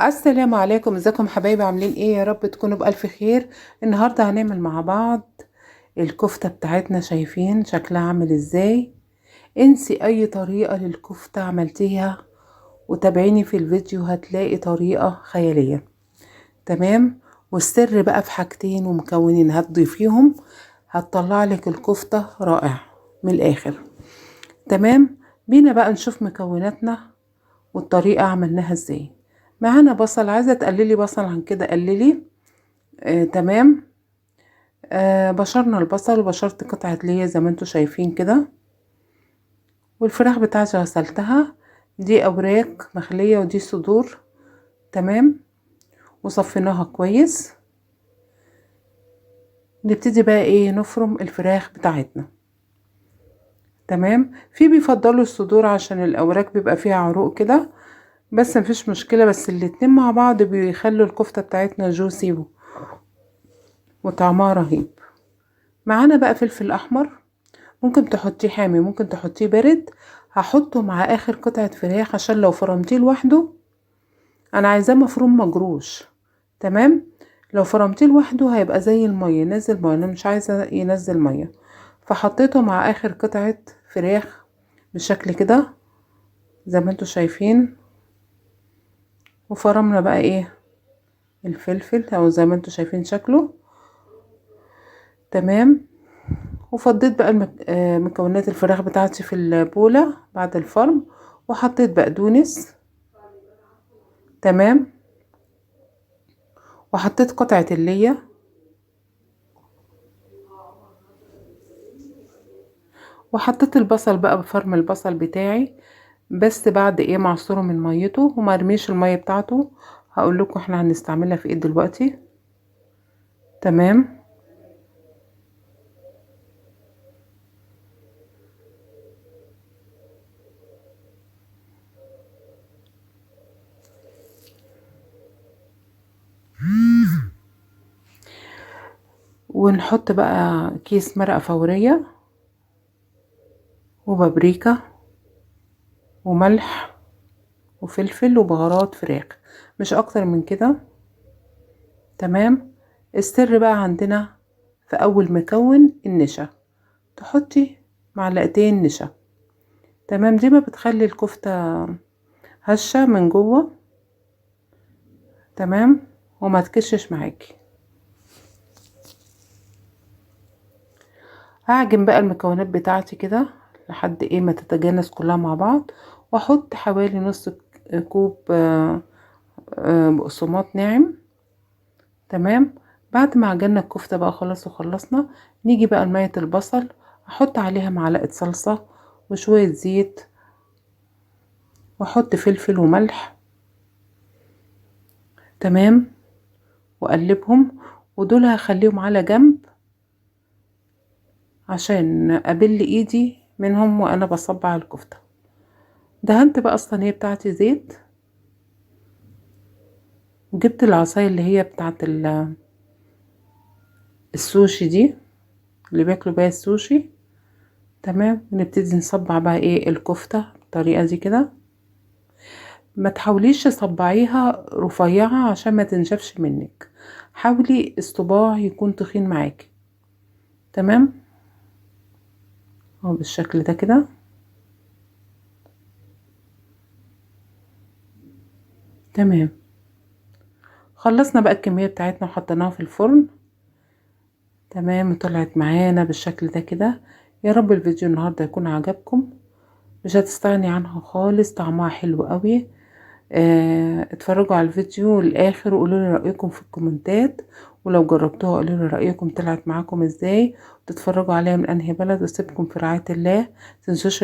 السلام عليكم، ازيكم حبايبي؟ عاملين ايه؟ يا رب تكونوا بألف خير. النهاردة هنعمل مع بعض الكفتة بتاعتنا. شايفين شكلها عامل ازاي؟ انسي اي طريقة للكفتة عملتيها وتابعيني في الفيديو، هتلاقي طريقة خيالية. تمام. والسر بقى في حاجتين ومكونين هتضيفيهم، هتطلع لك الكفتة رائع من الاخر. تمام. بينا بقى نشوف مكوناتنا والطريقة عملناها ازاي. معانا بصل، عايزة تقللي بصل عن كده قللي. تمام. بشرنا البصل وبشرت قطعة ليا زي ما انتوا شايفين كده. والفراخ بتاعتي غسلتها، دي اوراق مخلية ودي صدور. تمام. وصفيناها كويس. نبتدي بقى ايه؟ نفرم الفراخ بتاعتنا. تمام. في بيفضلوا الصدور عشان الاوراق بيبقى فيها عروق كده، بس مفيش مشكلة، بس الاتنين مع بعض بيخلوا الكفتة بتاعتنا جوسي وطعمها رهيب. معانا بقى فلفل احمر، ممكن تحطيه حامي ممكن تحطيه بارد. هحطه مع اخر قطعة فراخ عشان لو فرمتيه لوحده، انا عايزاه مفروم مجروش. تمام. لو فرمتيه لوحده هيبقى زي المية، نزل مية، انا مش عايزة ينزل مية. فحطيته مع اخر قطعة فراخ بالشكل كده زي ما انتوا شايفين. وفرمنا بقى ايه؟ الفلفل او زي ما انتوا شايفين شكله. تمام. وفضيت بقى مكونات الفراخ بتاعتي في البولة بعد الفرم، وحطيت بقدونس. تمام. وحطيت قطعة اللية، وحطيت البصل بقى بفرم البصل بتاعي، بس بعد ايه؟ معصوره من ميته وما ارميش المية بتاعته. هقول لكم احنا هنستعملها في ايه دلوقتي. تمام. ونحط بقى كيس مرقة فورية وبابريكا وملح وفلفل وبهارات فراخ، مش اكتر من كده. تمام. السر بقى عندنا في اول مكون النشا، تحطي معلقتين نشا. تمام. دي ما بتخلي الكفتة هشة من جوه. تمام. وما تكشش معاكي. هعجن بقى المكونات بتاعتي كده لحد ايه ما تتجانس كلها مع بعض، واحط حوالي نص كوب بقسماط ناعم. تمام. بعد ما عجنا الكفتة بقى خلاص وخلصنا، نيجي بقى لمية البصل، احط عليها معلقة صلصة وشوية زيت، واحط فلفل وملح. تمام. واقلبهم، ودول هخليهم على جنب عشان ابل ايدي منهم وانا بصبع الكفتة. دهنت بقى الصينية بتاعتي زيت، وجبت العصاية اللي هي بتاعت السوشي دي، اللي بياكلوا بيها السوشي. تمام. ونبتدي نصبع بقى ايه الكفتة بالطريقة دي كده. ما تحاوليش تصبعيها رفيعة عشان ما تنشفش منك، حاولي الصباع يكون تخين معاكي. تمام. اهو بالشكل ده كده. تمام. خلصنا بقى الكمية بتاعتنا وحطيناها في الفرن. تمام. طلعت معانا بالشكل ده كده. يا رب الفيديو النهاردة يكون عجبكم، مش هتستغني عنها خالص، طعمها حلو قوي. اتفرجوا على الفيديو للاخر وقولوا لي رايكم في الكومنتات، ولو جربتوها قولوا لي رايكم طلعت معاكم ازاي، وتتفرجوا عليها من انهي بلد. واسيبكم في رعاية الله. متنسوش